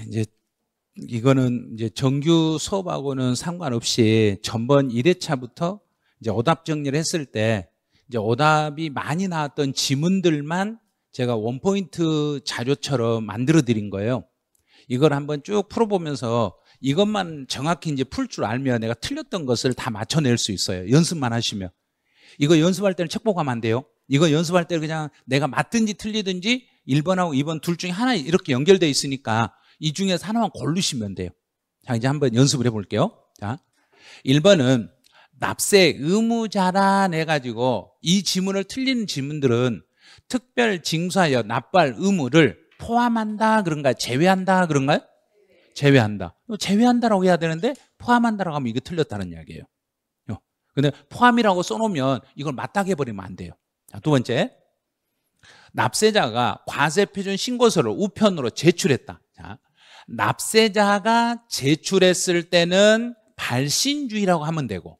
이제 이거는 이제 정규 수업하고는 상관없이 전번 1회차부터 이제 오답 정리를 했을 때 이제 오답이 많이 나왔던 지문들만 제가 원포인트 자료처럼 만들어 드린 거예요. 이걸 한번 쭉 풀어보면서 이것만 정확히 이제 풀 줄 알면 내가 틀렸던 것을 다 맞춰낼 수 있어요. 연습만 하시면. 이거 연습할 때는 책 보고 하면 안 돼요. 이거 연습할 때 그냥 내가 맞든지 틀리든지 1번하고 2번 둘 중에 하나 이렇게 연결되어 있으니까 이 중에서 하나만 고르시면 돼요. 자, 이제 한번 연습을 해볼게요. 자, 1번은 납세 의무자란 해가지고 이 지문을 틀리는 지문들은 특별 징수하여 납부할 의무를 포함한다 그런가요? 제외한다 그런가요? 제외한다. 제외한다라고 해야 되는데 포함한다라고 하면 이게 틀렸다는 이야기예요. 근데 포함이라고 써놓으면 이걸 맞다게 해버리면 안 돼요. 자, 두 번째, 납세자가 과세표준 신고서를 우편으로 제출했다. 자, 납세자가 제출했을 때는 발신주의라고 하면 되고,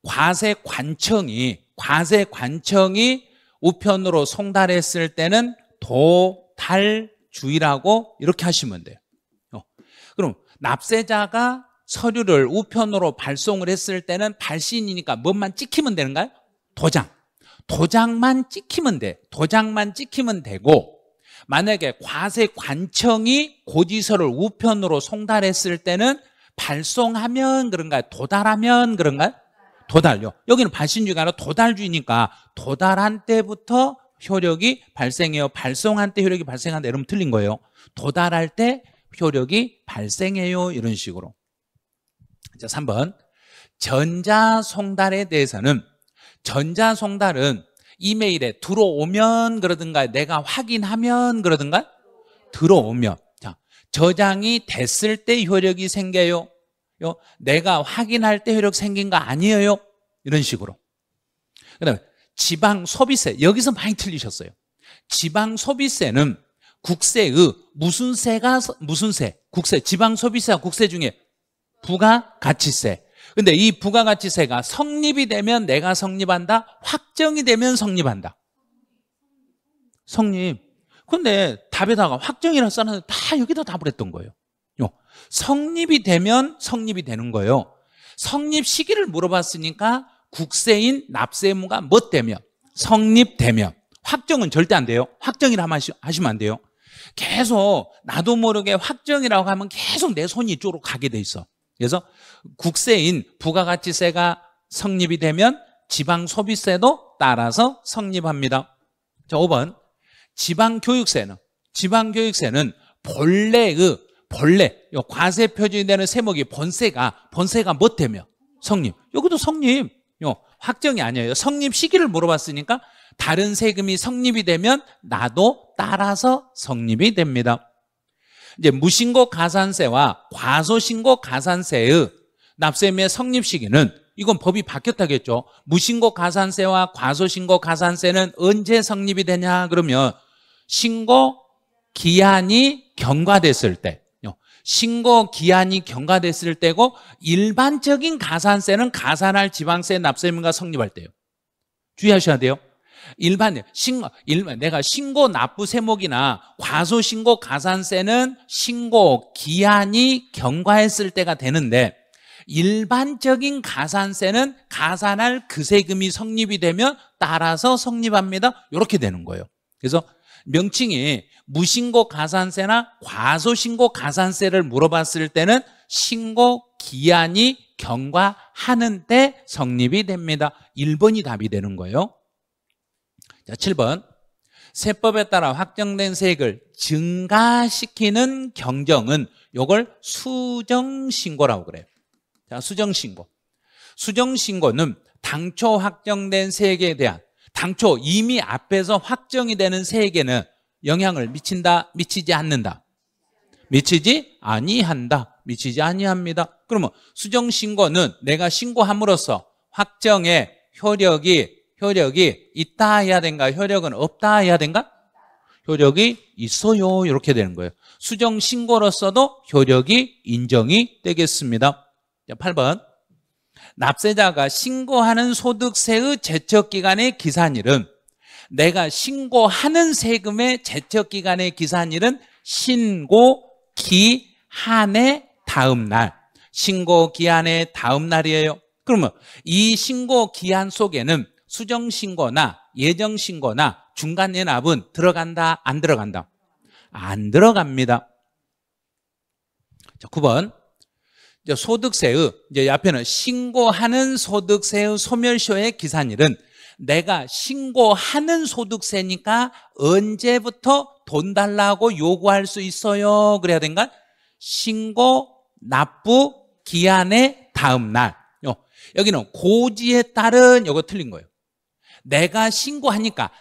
과세관청이 우편으로 송달했을 때는 도달주의라고 이렇게 하시면 돼요. 그럼 납세자가 서류를 우편으로 발송을 했을 때는 발신이니까 뭐만 찍히면 되는가요? 도장만 찍히면 돼. 도장만 찍히면 되고, 만약에 과세관청이 고지서를 우편으로 송달했을 때는 발송하면 그런가요? 도달하면 그런가요? 도달요. 여기는 발신주의가 아니라 도달주의니까 도달한 때부터 효력이 발생해요. 발송한 때 효력이 발생한다. 이러면 틀린 거예요. 도달할 때 효력이 발생해요. 이런 식으로. 자, 3번. 전자송달에 대해서는, 전자송달은 이메일에 들어오면 그러든가 내가 확인하면 그러든가 들어오면. 자, 저장이 됐을 때 효력이 생겨요. 내가 확인할 때 효력 생긴 거 아니에요. 이런 식으로. 그 다음에 지방소비세. 여기서 많이 틀리셨어요. 지방소비세는 국세의 무슨 세? 국세. 지방소비세와 국세 중에 부가가치세. 근데 이 부가가치세가 성립이 되면 내가 성립한다? 확정이 되면 성립한다? 성립. 근데 답에다가 확정이라고 써놨는데 다 여기다 답을 했던 거예요. 성립이 되면 성립이 되는 거예요. 성립 시기를 물어봤으니까 국세인 납세 의무가 뭐 되면? 성립되면. 확정은 절대 안 돼요. 확정이라 하시면 안 돼요. 계속 나도 모르게 확정이라고 하면 계속 내 손이 이쪽으로 가게 돼 있어. 그래서 국세인 부가가치세가 성립이 되면 지방소비세도 따라서 성립합니다. 자, 5번. 지방교육세는 본래 과세표준이 되는 세목이 본세가 뭐 되면? 성립. 여기도 성립. 확정이 아니에요. 성립 시기를 물어봤으니까 다른 세금이 성립이 되면 나도 따라서 성립이 됩니다. 이제 무신고 가산세와 과소신고 가산세의 납세의무의 성립 시기는, 이건 법이 바뀌었다겠죠. 무신고 가산세와 과소신고 가산세는 언제 성립이 되냐 그러면 신고 기한이 경과됐을 때, 신고 기한이 경과됐을 때고, 일반적인 가산세는 가산할 지방세 납세 의무가 성립할 때요. 주의하셔야 돼요. 내가 신고 납부 세목이나 과소신고 가산세는 신고 기한이 경과했을 때가 되는데, 일반적인 가산세는 가산할 그 세금이 성립이 되면 따라서 성립합니다. 이렇게 되는 거예요. 그래서 명칭이 무신고 가산세나 과소신고 가산세를 물어봤을 때는 신고 기한이 경과하는 때 성립이 됩니다. 1번이 답이 되는 거예요. 자, 7번. 세법에 따라 확정된 세액을 증가시키는 경정은 이걸 수정신고라고 그래요. 자, 수정신고는 당초 확정된 세액에 대한, 당초 이미 앞에서 확정이 되는 세액에는 영향을 미친다, 미치지 않는다? 미치지 아니합니다. 그러면 수정신고는 내가 신고함으로써 확정의 효력이 있다 해야 된가? 효력은 없다 해야 된가? 효력이 있어요. 이렇게 되는 거예요. 수정신고로서도 효력이 인정이 되겠습니다. 8번. 납세자가 신고하는 소득세의 제척기간의 기산일은 내가 신고하는 세금의 제척기간의 기산일은 신고기한의 다음 날. 신고기한의 다음 날이에요. 그러면 이 신고기한 속에는 수정신고나 예정신고나 중간예납은 들어간다, 안 들어간다? 안 들어갑니다. 자, 9번. 이제 소득세의, 이제 앞에는 신고하는 소득세의 소멸시효의 기산일은 내가 신고하는 소득세니까 언제부터 돈 달라고 요구할 수 있어요? 그래야 된가? 신고 납부 기한의 다음 날. 여기는 고지에 따른, 이거 틀린 거예요. 내가 신고하니까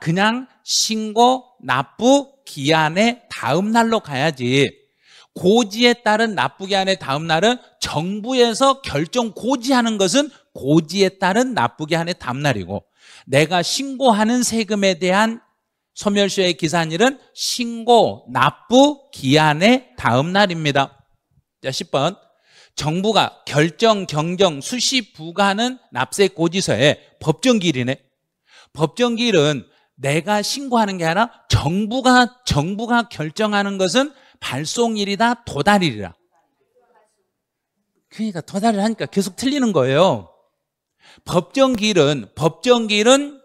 그냥 신고 납부 기한의 다음 날로 가야지. 고지에 따른 납부 기한의 다음 날은 정부에서 결정 고지하는 것은 고지에 따른 납부 기한의 다음 날이고, 내가 신고하는 세금에 대한 소멸시효의 기산일은 신고 납부 기한의 다음 날입니다. 자, 10번. 정부가 결정, 경정, 수시 부과하는 납세 고지서에 법정기일이네. 법정기일은 내가 신고하는 게 아니라 정부가 결정하는 것은 발송일이다, 도달일이라. 그러니까 도달을 하니까 계속 틀리는 거예요. 법정기일은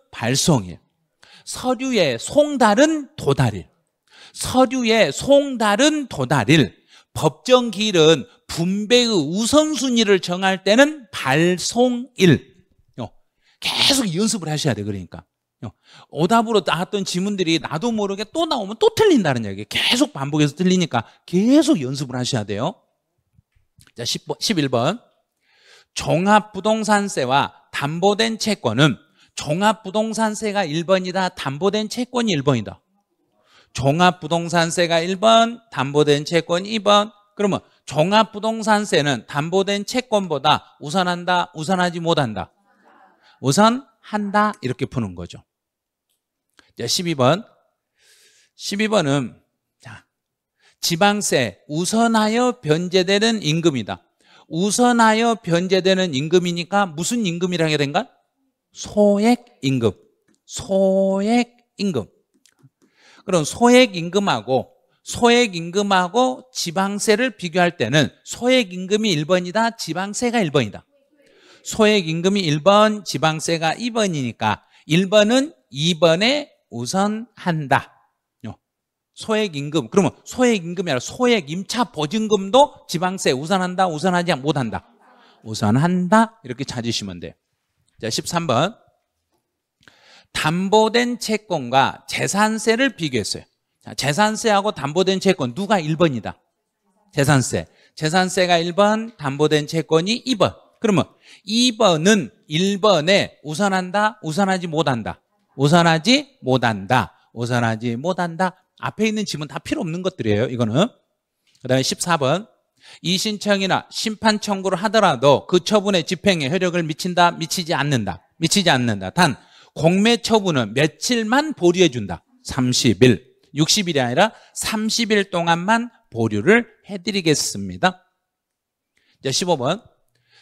발송일. 서류의 송달은 도달일. 법정기일은 분배의 우선순위를 정할 때는 발송일. 계속 연습을 하셔야 돼. 그러니까 오답으로 나왔던 지문들이 나도 모르게 또 나오면 또 틀린다는 얘기예요. 계속 반복해서 틀리니까 계속 연습을 하셔야 돼요. 자, 11번. 종합부동산세와 담보된 채권은 종합부동산세가 1번이다, 담보된 채권이 1번이다. 종합부동산세가 1번, 담보된 채권이 2번. 그러면 종합부동산세는 담보된 채권보다 우선한다, 우선하지 못한다? 우선한다, 이렇게 푸는 거죠. 자, 12번. 12번은 지방세 우선하여 변제되는 임금이다. 우선하여 변제되는 임금이니까 무슨 임금이라 해야 된가? 소액임금. 그럼 소액임금하고 지방세를 비교할 때는 소액임금이 1번이다, 지방세가 1번이다. 소액임금이 1번, 지방세가 2번이니까 1번은 2번에 우선한다. 소액임금. 그러면 소액임금이 아니라 소액임차보증금도 지방세 우선한다, 우선하지 못한다? 우선한다. 이렇게 찾으시면 돼요. 자, 13번. 담보된 채권과 재산세를 비교했어요. 자, 재산세하고 담보된 채권 누가 1번이다? 재산세가 1번, 담보된 채권이 2번. 그러면 2번은 1번에 우선한다, 우선하지 못한다? 우선하지 못한다. 앞에 있는 지문 다 필요 없는 것들이에요. 이거는. 그다음에 14번. 이신청이나 심판 청구를 하더라도 그 처분의 집행에 효력을 미친다, 미치지 않는다. 단 공매 처분은 며칠만 보류해 준다. 30일. 60일이 아니라 30일 동안만 보류를 해드리겠습니다. 자, 15번.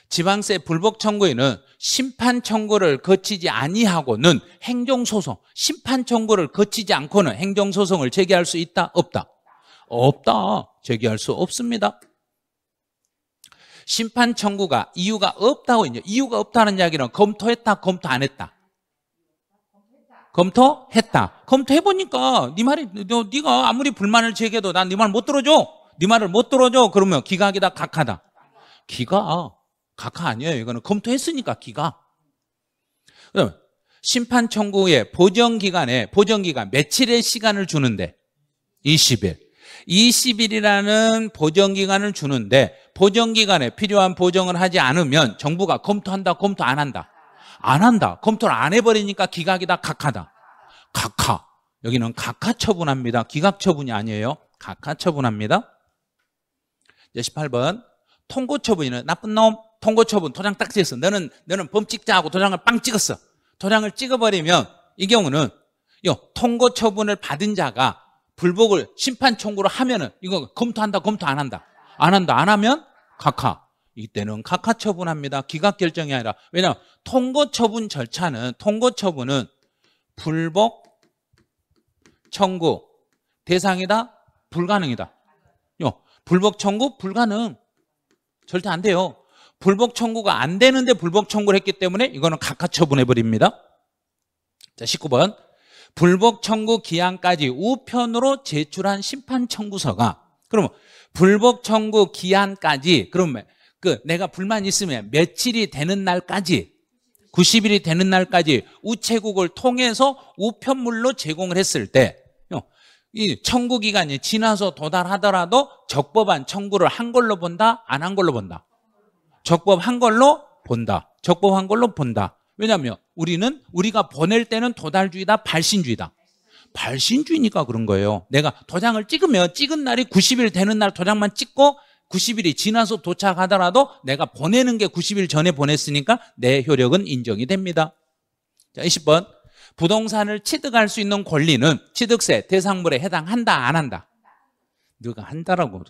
지방세 불복 청구에는 심판 청구를 거치지 아니하고는 행정소송, 심판 청구를 거치지 않고는 행정소송을 제기할 수 있다, 없다? 제기할 수 없습니다. 심판 청구가 이유가 없다고 있냐? 이유가 없다는 이야기는 검토했다, 검토 안 했다? 검토했다. 검토해보니까 네가 아무리 불만을 제기해도 난 네 말 못 들어줘. 네 말을 못 들어줘. 그러면 기각이다, 각하다? 각하 아니에요. 이거는 검토했으니까 기각. 그럼 심판 청구의 보정기간 며칠의 시간을 주는데 20일. 20일이라는 보정기간을 주는데 보정기간에 필요한 보정을 하지 않으면 정부가 검토한다, 검토 안 한다? 안 한다. 검토를 안 해버리니까 기각이다, 각하다? 각하. 여기는 각하 처분합니다. 기각 처분이 아니에요. 각하 처분합니다. 18번. 통고 처분이는 나쁜 놈. 통고 처분 도장 딱 찍었어. 너는 범칙자 하고 도장을 빵 찍었어. 도장을 찍어버리면 이 경우는 통고 처분을 받은 자가 불복을 심판 청구를 하면은 이거 검토한다, 검토 안 한다? 안 한다. 안 하면 각하. 이때는 각하처분합니다. 기각결정이 아니라. 왜냐하면 통고처분 절차는 통고처분은 불복 청구 대상이다 불가능이다. 불복 청구 불가능. 절대 안 돼요. 불복 청구가 안 되는데 불복 청구를 했기 때문에 이거는 각하처분해버립니다. 자, 19번. 불복 청구 기한까지 우편으로 제출한 심판 청구서가, 그러면 불복 청구 기한까지, 그러면 내가 불만 있으면 며칠이 되는 날까지, 90일이 되는 날까지 우체국을 통해서 우편물로 제공을 했을 때, 이 청구 기간이 지나서 도달하더라도 적법한 청구를 한 걸로 본다, 안 한 걸로 본다? 적법한 걸로 본다. 적법한 걸로 본다. 왜냐하면 우리가 보낼 때는 도달주의다, 발신주의다. 발신주의니까 그런 거예요. 내가 도장을 찍으면 찍은 날이 90일 되는 날 도장만 찍고 90일이 지나서 도착하더라도 내가 보내는 게 90일 전에 보냈으니까 내 효력은 인정이 됩니다. 자, 20번. 부동산을 취득할 수 있는 권리는 취득세 대상물에 해당한다, 안 한다? 누가 한다라고.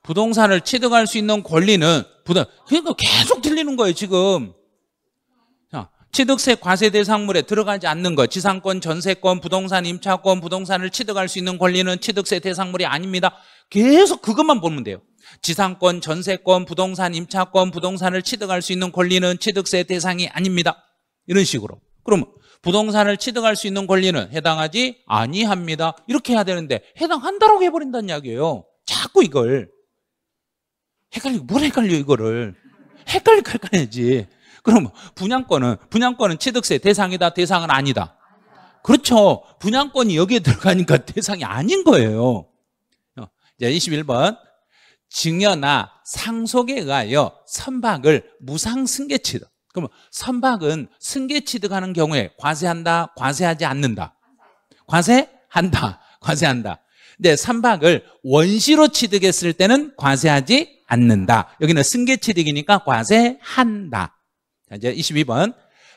부동산을 취득할 수 있는 권리는 그러니까 계속 틀리는 거예요, 지금. 자, 취득세 과세 대상물에 들어가지 않는 것, 지상권, 전세권, 부동산 임차권, 부동산을 취득할 수 있는 권리는 취득세 대상물이 아닙니다. 계속 그것만 보면 돼요. 지상권, 전세권, 부동산 임차권, 부동산을 취득할 수 있는 권리는 취득세 대상이 아닙니다. 이런 식으로. 그럼 부동산을 취득할 수 있는 권리는 해당하지 아니합니다. 이렇게 해야 되는데 해당한다라고 해버린다는 이야기예요. 자꾸 이걸 뭘 헷갈려 이거를. 헷갈려야지. 그럼 분양권은 취득세 대상이다, 대상은 아니다? 그렇죠. 분양권이 여기에 들어가니까 대상이 아닌 거예요. 자, 21번. 증여나 상속에 의하여 선박을 무상승계취득. 그러면 선박은 승계취득하는 경우에 과세한다, 과세하지 않는다? 과세한다, 과세한다. 근데 선박을 원시로 취득했을 때는 과세하지 않는다. 여기는 승계취득이니까 과세한다. 자, 이제 22번.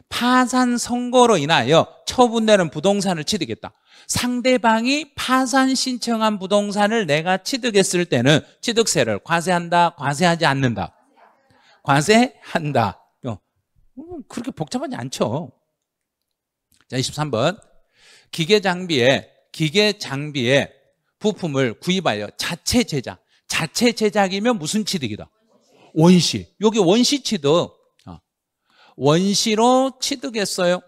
파산 선고로 인하여 처분되는 부동산을 취득했다. 상대방이 파산 신청한 부동산을 내가 취득했을 때는 취득세를 과세한다, 과세하지 않는다? 과세한다. 그렇게 복잡하지 않죠. 자, 23번. 기계 장비에 부품을 구입하여 자체 제작이면 무슨 취득이다? 원시. 여기 원시 취득. 원시로 취득했어요.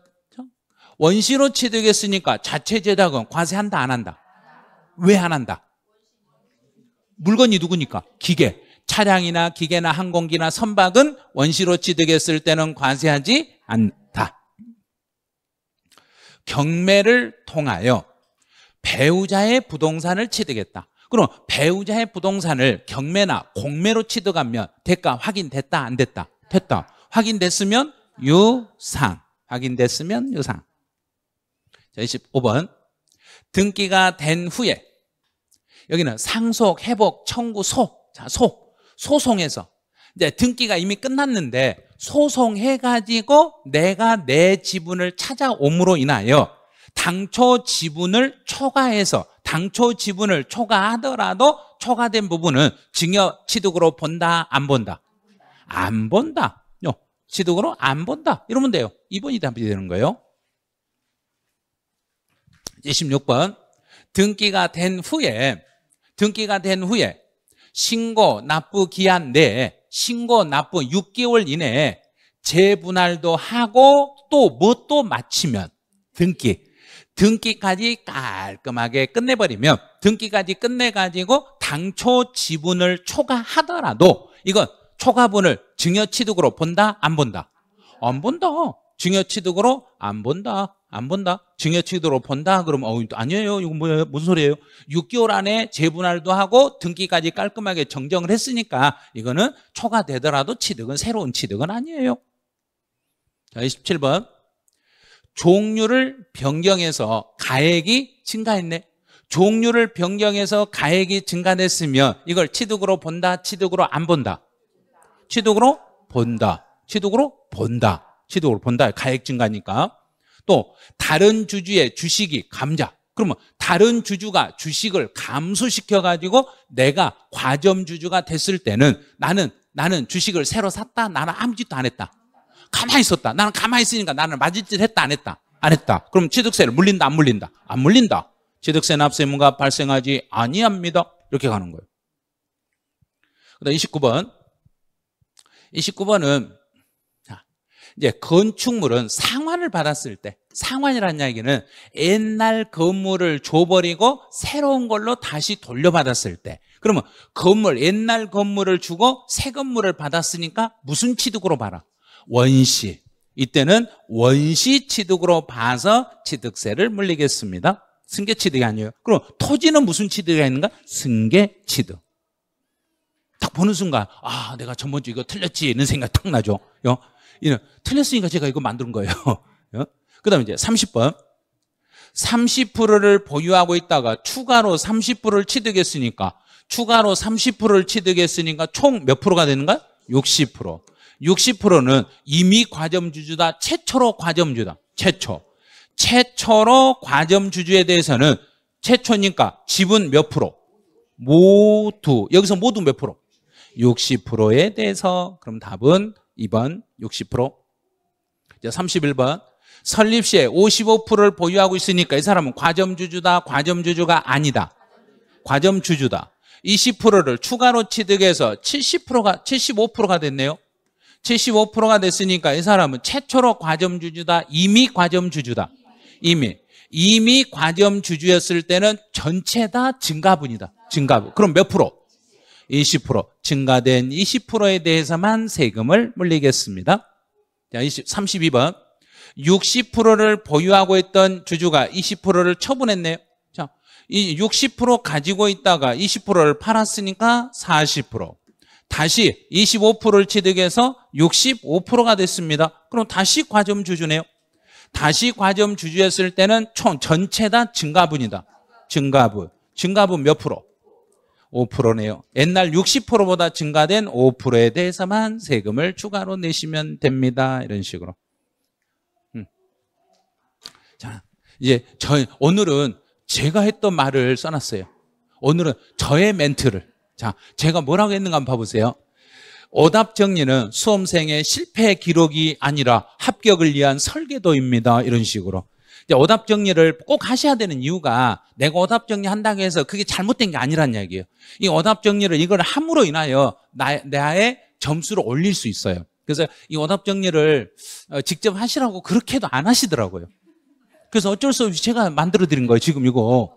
원시로 취득했으니까 자체 제작은 과세한다, 안 한다? 왜 안 한다? 물건이 누구니까? 기계. 차량이나 기계나 항공기나 선박은 원시로 취득했을 때는 과세하지 않다. 경매를 통하여 배우자의 부동산을 취득했다. 그럼 배우자의 부동산을 경매나 공매로 취득하면 대가 확인됐다, 안 됐다? 됐다. 확인됐으면 유상. 확인됐으면 유상. 자, 25번. 등기가 된 후에, 여기는 상속, 회복, 청구, 소송에서 이제 등기가 이미 끝났는데 소송해가지고 내가 내 지분을 찾아옴으로 인하여 당초 지분을 초과하더라도 초과된 부분은 증여 취득으로 본다, 안 본다? 안 본다. 취득으로 안 본다. 이러면 돼요. 2번이 답이 되는 거예요. 26번. 등기가 된 후에 신고 납부 기한 내에, 신고 납부 6개월 이내에 재분할도 하고 또 마치면 등기까지 깔끔하게 끝내버리면, 등기까지 끝내가지고 당초 지분을 초과하더라도 이건 초과분을 증여취득으로 본다, 안 본다? 안 본다. 증여취득으로 안 본다. 증여취득으로 본다. 그러면 아니에요. 이거 뭐예요? 무슨 소리예요? 6개월 안에 재분할도 하고 등기까지 깔끔하게 정정을 했으니까 이거는 초과되더라도 취득은 새로운 취득은 아니에요. 자, 27번. 종류를 변경해서 가액이 증가했네. 종류를 변경해서 가액이 증가됐으면 이걸 취득으로 본다, 취득으로 안 본다? 취득으로 본다. 가액 증가니까. 또 다른 주주의 주식이 감자. 그러면 다른 주주가 주식을 감소시켜가지고 내가 과점주주가 됐을 때는 나는 주식을 새로 샀다? 나는 아무 짓도 안 했다. 가만히 있었다. 나는 가만히 있으니까 나는 맞을 짓 했다? 안 했다? 안 했다. 그럼 취득세를 물린다? 안 물린다? 안 물린다. 취득세 납세 의무가 발생하지 아니합니다. 이렇게 가는 거예요. 그다음 29번. 29번은 이제 건축물은 상환을 받았을 때, 상환이라는 이야기는 옛날 건물을 줘버리고 새로운 걸로 다시 돌려받았을 때, 그러면 옛날 건물을 주고 새 건물을 받았으니까 무슨 취득으로 봐라? 원시. 이때는 원시 취득으로 봐서 취득세를 물리겠습니다. 승계 취득이 아니에요. 그럼 토지는 무슨 취득이 있는가? 승계 취득. 딱 보는 순간 내가 전번주 이거 틀렸지 이런 생각 딱 나죠. 틀렸으니까 제가 이거 만든 거예요. 그 다음에 이제 30번. 30%를 보유하고 있다가 추가로 30%를 취득했으니까 총 몇 프로가 되는가? 60%. 60%는 이미 과점주주다, 최초로 과점주다. 최초로 과점주주에 대해서는 최초니까 지분 몇 프로? 여기서 모두 몇 프로? 60%에 대해서. 그럼 답은 2번 60%. 이제 31번. 설립 시에 55%를 보유하고 있으니까 이 사람은 과점주주다, 과점주주가 아니다. 과점주주다. 20%를 추가로 취득해서 75%가 됐네요. 75%가 됐으니까 이 사람은 최초로 과점주주다, 이미 과점주주다. 이미 과점주주였을 때는 전체 다 증가분이다. 증가분. 그럼 몇 프로? 20%. 증가된 20%에 대해서만 세금을 물리겠습니다. 자, 32번. 60%를 보유하고 있던 주주가 20%를 처분했네요. 자, 이 60% 가지고 있다가 20%를 팔았으니까 40%. 다시 25%를 취득해서 65%가 됐습니다. 그럼 다시 과점주주네요. 다시 과점주주였을 때는 전체 다 증가분이다. 증가분 몇 프로? 5%네요. 옛날 60%보다 증가된 5%에 대해서만 세금을 추가로 내시면 됩니다. 이런 식으로. 자, 이제 오늘은 제가 했던 말을 써놨어요. 오늘은 저의 멘트를. 자, 제가 뭐라고 했는가 한번 봐보세요. 오답 정리는 수험생의 실패 기록이 아니라 합격을 위한 설계도입니다. 이런 식으로. 오답 정리를 꼭 하셔야 되는 이유가 내가 오답 정리 한다고 해서 그게 잘못된 게 아니란 이야기예요. 이 오답 정리를 이걸 함으로 인하여 나의 점수를 올릴 수 있어요. 그래서 이 오답 정리를 직접 하시라고 그렇게 해도 안 하시더라고요. 그래서 어쩔 수 없이 제가 만들어 드린 거예요. 지금 이거.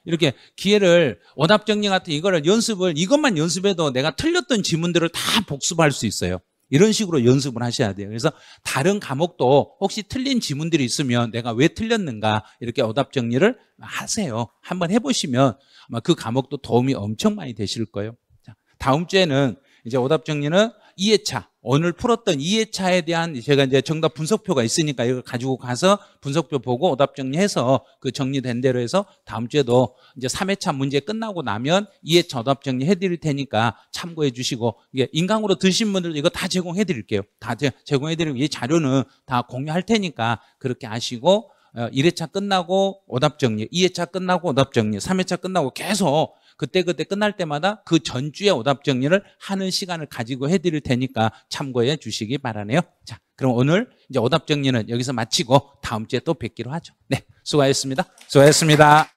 이렇게 기회를 오답 정리 같은 이것만 연습해도 내가 틀렸던 지문들을 다 복습할 수 있어요. 이런 식으로 연습을 하셔야 돼요. 그래서 다른 과목도 혹시 틀린 지문들이 있으면 내가 왜 틀렸는가 이렇게 오답 정리를 하세요. 한번 해보시면 아마 그 과목도 도움이 엄청 많이 되실 거예요. 자, 다음 주에는 이제 오답 정리는 2회차, 오늘 풀었던 2회차에 대한 제가 이제 정답 분석표가 있으니까 이걸 가지고 가서 분석표 보고 오답 정리해서 그 정리된 대로 해서 다음 주에도 이제 3회차 문제 끝나고 나면 2회차 오답 정리 해드릴 테니까 참고해 주시고, 이게 인강으로 드신 분들도 이거 다 제공해 드릴게요. 다 제공해 드리고 이 자료는 다 공유할 테니까 그렇게 아시고 1회차 끝나고 오답 정리, 2회차 끝나고 오답 정리, 3회차 끝나고 계속 그때 끝날 때마다 그 전주에 오답 정리를 하는 시간을 가지고 해드릴 테니까 참고해 주시기 바라네요. 자, 그럼 오늘 이제 오답 정리는 여기서 마치고 다음 주에 또 뵙기로 하죠. 네, 수고하셨습니다. 수고하셨습니다.